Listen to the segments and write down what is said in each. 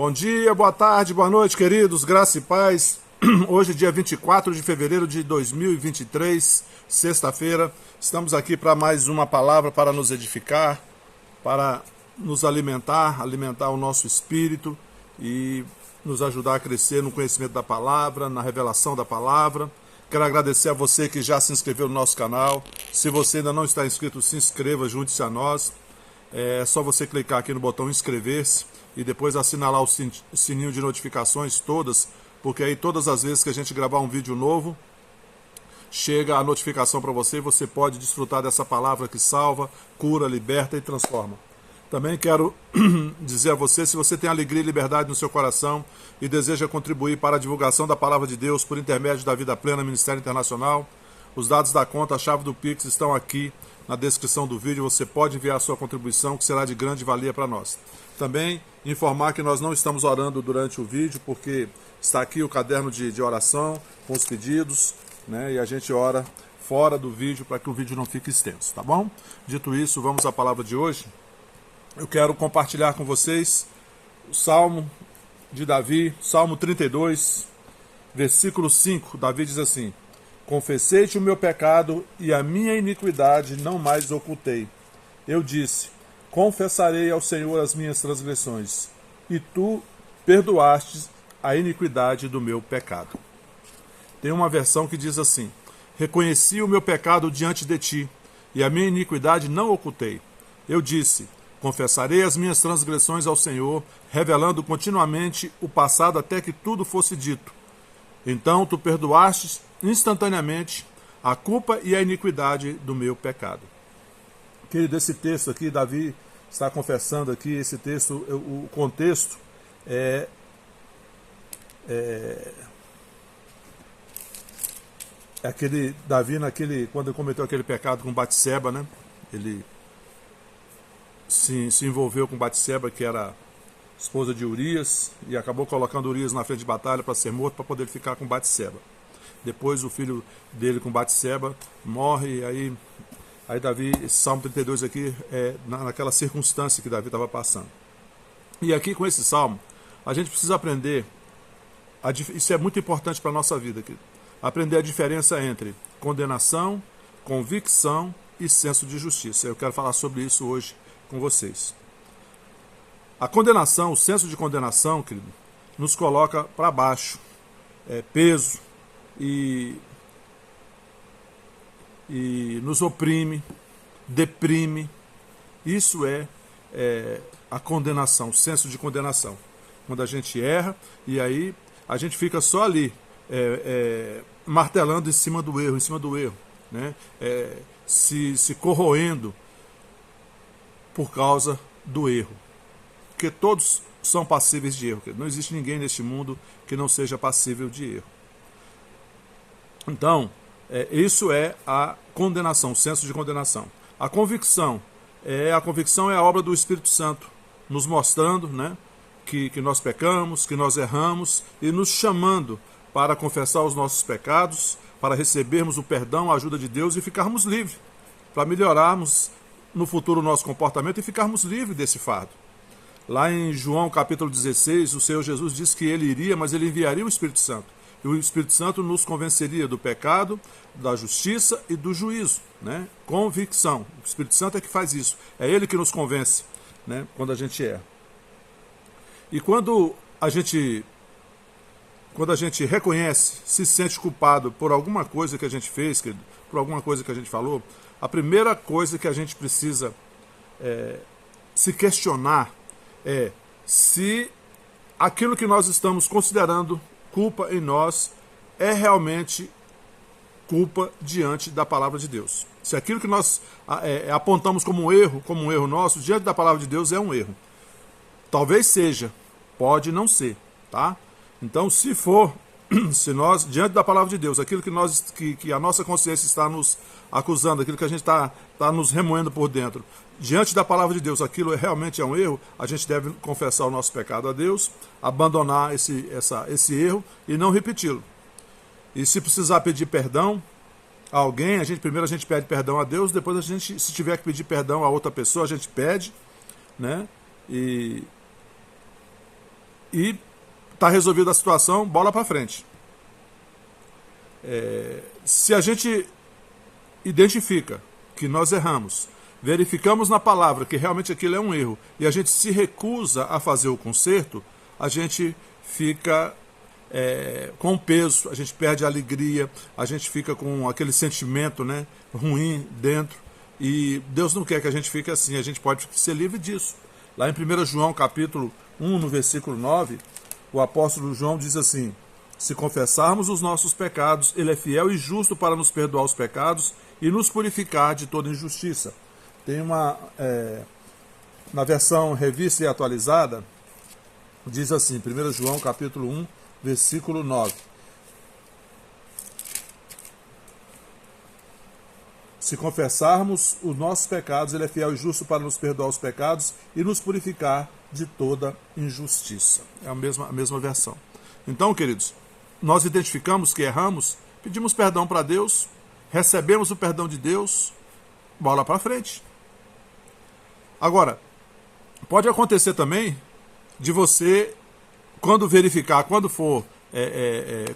Bom dia, boa tarde, boa noite, queridos, graça e paz. Hoje, dia 24 de fevereiro de 2023, sexta-feira, estamos aqui para mais uma palavra para nos edificar, para nos alimentar o nosso espírito e nos ajudar a crescer no conhecimento da palavra, na revelação da palavra. Quero agradecer a você que já se inscreveu no nosso canal. Se você ainda não está inscrito, se inscreva, junte-se a nós. É só você clicar aqui no botão inscrever-se e depois assinalar o sininho de notificações todas, porque aí todas as vezes que a gente gravar um vídeo novo, chega a notificação para você e você pode desfrutar dessa palavra que salva, cura, liberta e transforma. Também quero dizer a você, se você tem alegria e liberdade no seu coração e deseja contribuir para a divulgação da palavra de Deus por intermédio da Vida Plena Ministério Internacional, os dados da conta, a chave do Pix estão aqui na descrição do vídeo. Você pode enviar a sua contribuição, que será de grande valia para nós. Também informar que nós não estamos orando durante o vídeo, porque está aqui o caderno de oração com os pedidos, né? E a gente ora fora do vídeo para que o vídeo não fique extenso, tá bom? Dito isso, vamos à palavra de hoje. Eu quero compartilhar com vocês o Salmo de Davi, Salmo 32, versículo 5. Davi diz assim: confessei-te o meu pecado e a minha iniquidade não mais ocultei. Eu disse: confessarei ao Senhor as minhas transgressões, e tu perdoaste a iniquidade do meu pecado. Tem uma versão que diz assim: reconheci o meu pecado diante de ti, e a minha iniquidade não ocultei. Eu disse: confessarei as minhas transgressões ao Senhor, revelando continuamente o passado até que tudo fosse dito. Então tu perdoaste instantaneamente a culpa e a iniquidade do meu pecado. Querido, esse texto aqui, Davi está confessando aqui, esse texto, o contexto é aquele Davi quando ele cometeu aquele pecado com Batseba, né? Ele se envolveu com Batseba, que era esposa de Urias, e acabou colocando Urias na frente de batalha para ser morto, para poder ficar com Batseba. Depois o filho dele com Batseba morre, e aí Davi, esse Salmo 32 aqui, é naquela circunstância que Davi estava passando. E aqui com esse Salmo, a gente precisa aprender, isso é muito importante para a nossa vida aqui, aprender a diferença entre condenação, convicção e senso de justiça. Eu quero falar sobre isso hoje com vocês. A condenação, o senso de condenação, querido, nos coloca para baixo, peso, e nos oprime, deprime. Isso é a condenação, o senso de condenação. Quando a gente erra e aí a gente fica só ali, martelando em cima do erro, né? Se corroendo por causa do erro. Porque todos são passíveis de erro. Não existe ninguém neste mundo que não seja passível de erro. Então, isso é a condenação, o senso de condenação. A convicção é a obra do Espírito Santo, nos mostrando, né, que nós pecamos, que nós erramos, e nos chamando para confessar os nossos pecados, para recebermos o perdão, a ajuda de Deus e ficarmos livres, para melhorarmos no futuro o nosso comportamento e ficarmos livres desse fardo. Lá em João capítulo 16, o Senhor Jesus disse que ele iria, mas ele enviaria o Espírito Santo. E o Espírito Santo nos convenceria do pecado, da justiça e do juízo, né? Convicção. O Espírito Santo é que faz isso. É ele que nos convence, né, quando a gente erra. E quando a gente reconhece, se sente culpado por alguma coisa que a gente fez, por alguma coisa que a gente falou, a primeira coisa que a gente precisa se questionar é se aquilo que nós estamos considerando culpa em nós é realmente culpa diante da palavra de Deus. Se aquilo que nós apontamos como um erro nosso, diante da palavra de Deus é um erro. Talvez seja, pode não ser, tá? Então, se nós, diante da palavra de Deus, aquilo que a nossa consciência está nos acusando, aquilo que a gente está nos remoendo por dentro, diante da palavra de Deus, aquilo realmente é um erro, a gente deve confessar o nosso pecado a Deus, abandonar esse erro e não repeti-lo. E se precisar pedir perdão a alguém, primeiro a gente pede perdão a Deus, depois se tiver que pedir perdão a outra pessoa, a gente pede, né? E e está resolvida a situação, bola para frente. Se a gente identifica que nós erramos, verificamos na palavra que realmente aquilo é um erro e a gente se recusa a fazer o conserto, a gente fica com peso, a gente perde a alegria, a gente fica com aquele sentimento, né, ruim dentro, e Deus não quer que a gente fique assim, a gente pode ser livre disso. Lá em 1 João capítulo 1, no versículo 9, o apóstolo João diz assim: se confessarmos os nossos pecados, ele é fiel e justo para nos perdoar os pecados e nos purificar de toda injustiça. Tem na versão revista e atualizada, diz assim, 1 João capítulo 1, versículo 9. Se confessarmos os nossos pecados, ele é fiel e justo para nos perdoar os pecados e nos purificar de toda injustiça. É a mesma versão. Então, queridos, nós identificamos que erramos, pedimos perdão para Deus, recebemos o perdão de Deus, bola para frente. Agora, pode acontecer também de você, quando verificar, quando for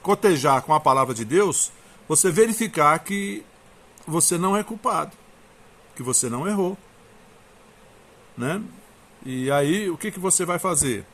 cotejar com a palavra de Deus, você verificar que você não é culpado, que você não errou, né? E aí, o que você vai fazer?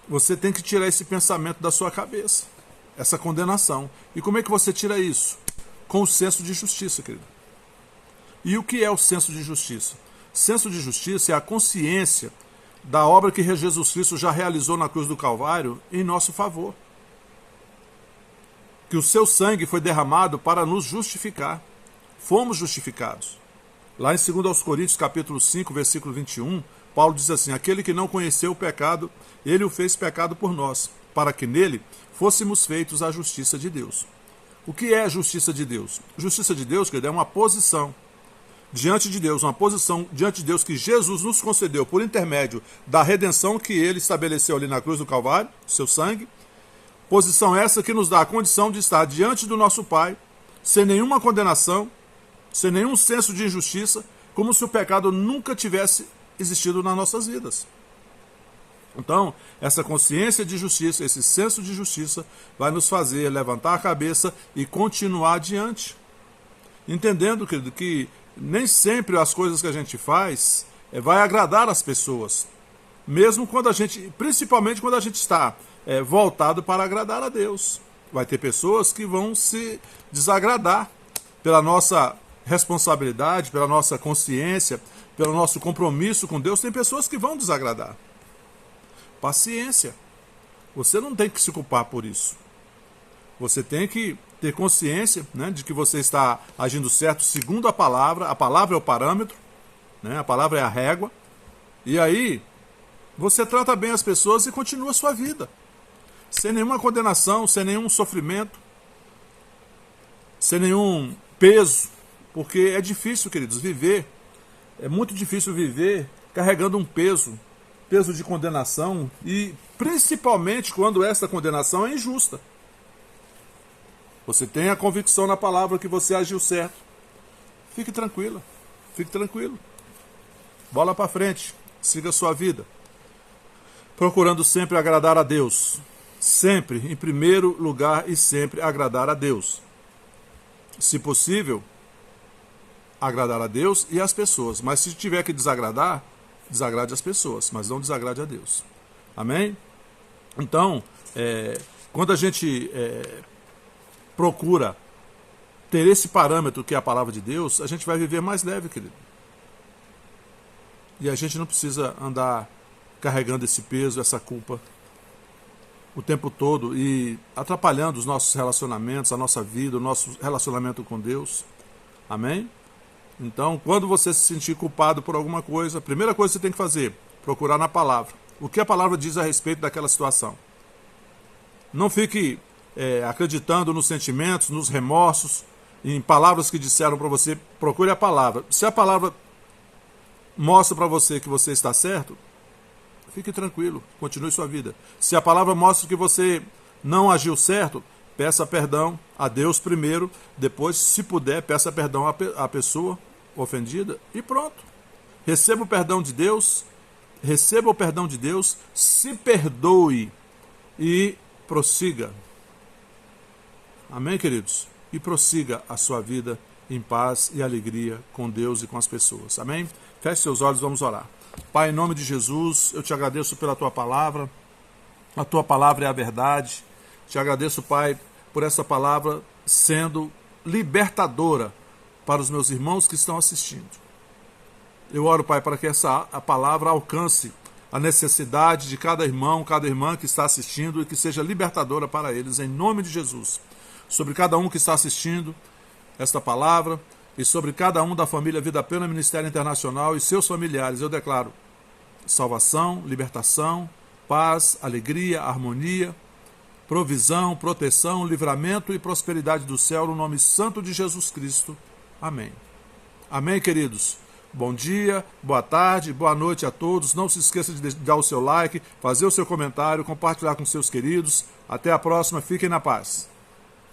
Você tem que tirar esse pensamento da sua cabeça, essa condenação. E como é que você tira isso? Com o senso de justiça, querido. E o que é o senso de justiça? Senso de justiça é a consciência da obra que Jesus Cristo já realizou na cruz do Calvário em nosso favor. Que o seu sangue foi derramado para nos justificar. Fomos justificados. Lá em 2 Coríntios capítulo 5, versículo 21, Paulo diz assim: aquele que não conheceu o pecado, ele o fez pecado por nós, para que nele fôssemos feitos a justiça de Deus. O que é a justiça de Deus? Justiça de Deus, querido, é uma posição diante de Deus, uma posição diante de Deus que Jesus nos concedeu por intermédio da redenção que ele estabeleceu ali na cruz do Calvário, seu sangue. Posição essa que nos dá a condição de estar diante do nosso Pai, sem nenhuma condenação, sem nenhum senso de injustiça, como se o pecado nunca tivesse existido nas nossas vidas. Então, essa consciência de justiça, esse senso de justiça, vai nos fazer levantar a cabeça e continuar adiante. Entendendo, querido, que nem sempre as coisas que a gente faz vai agradar as pessoas. Mesmo quando a gente, principalmente quando a gente está voltado para agradar a Deus. Vai ter pessoas que vão se desagradar pela nossa responsabilidade, pela nossa consciência, pelo nosso compromisso com Deus. Tem pessoas que vão desagradar. Paciência. Você não tem que se culpar por isso. Você tem que ter consciência, né, de que você está agindo certo segundo a palavra é o parâmetro, né, a palavra é a régua, e aí você trata bem as pessoas e continua a sua vida, sem nenhuma condenação, sem nenhum sofrimento, sem nenhum peso, porque é difícil, queridos, viver, é muito difícil viver carregando um peso de condenação, e principalmente quando essa condenação é injusta. Você tem a convicção na palavra que você agiu certo. Fique tranquilo. Fique tranquilo. Bola para frente. Siga a sua vida. Procurando sempre agradar a Deus. Sempre, em primeiro lugar, e sempre agradar a Deus. Se possível, agradar a Deus e as pessoas. Mas se tiver que desagradar, desagrade as pessoas, mas não desagrade a Deus. Amém? Então, quando a gente procura ter esse parâmetro que é a palavra de Deus, a gente vai viver mais leve, querido. E a gente não precisa andar carregando esse peso, essa culpa o tempo todo e atrapalhando os nossos relacionamentos, a nossa vida, o nosso relacionamento com Deus. Amém? Então, quando você se sentir culpado por alguma coisa, a primeira coisa que você tem que fazer, procurar na palavra. O que a palavra diz a respeito daquela situação. Não fique acreditando nos sentimentos, nos remorsos, em palavras que disseram para você. Procure a palavra. Se a palavra mostra para você que você está certo, fique tranquilo, continue sua vida. Se a palavra mostra que você não agiu certo, peça perdão a Deus primeiro, depois, se puder, peça perdão à pessoa ofendida e pronto. Receba o perdão de Deus, receba o perdão de Deus, se perdoe e prossiga. Amém, queridos? E prossiga a sua vida em paz e alegria com Deus e com as pessoas. Amém? Feche seus olhos, vamos orar. Pai, em nome de Jesus, eu te agradeço pela tua palavra. A tua palavra é a verdade. Te agradeço, Pai, por essa palavra sendo libertadora para os meus irmãos que estão assistindo. Eu oro, Pai, para que a palavra alcance a necessidade de cada irmão, cada irmã que está assistindo e que seja libertadora para eles, em nome de Jesus. Sobre cada um que está assistindo esta palavra e sobre cada um da família Vida Plena Ministério Internacional e seus familiares, eu declaro salvação, libertação, paz, alegria, harmonia, provisão, proteção, livramento e prosperidade do céu, no nome santo de Jesus Cristo. Amém. Amém, queridos? Bom dia, boa tarde, boa noite a todos. Não se esqueça de dar o seu like, fazer o seu comentário, compartilhar com seus queridos. Até a próxima, fiquem na paz.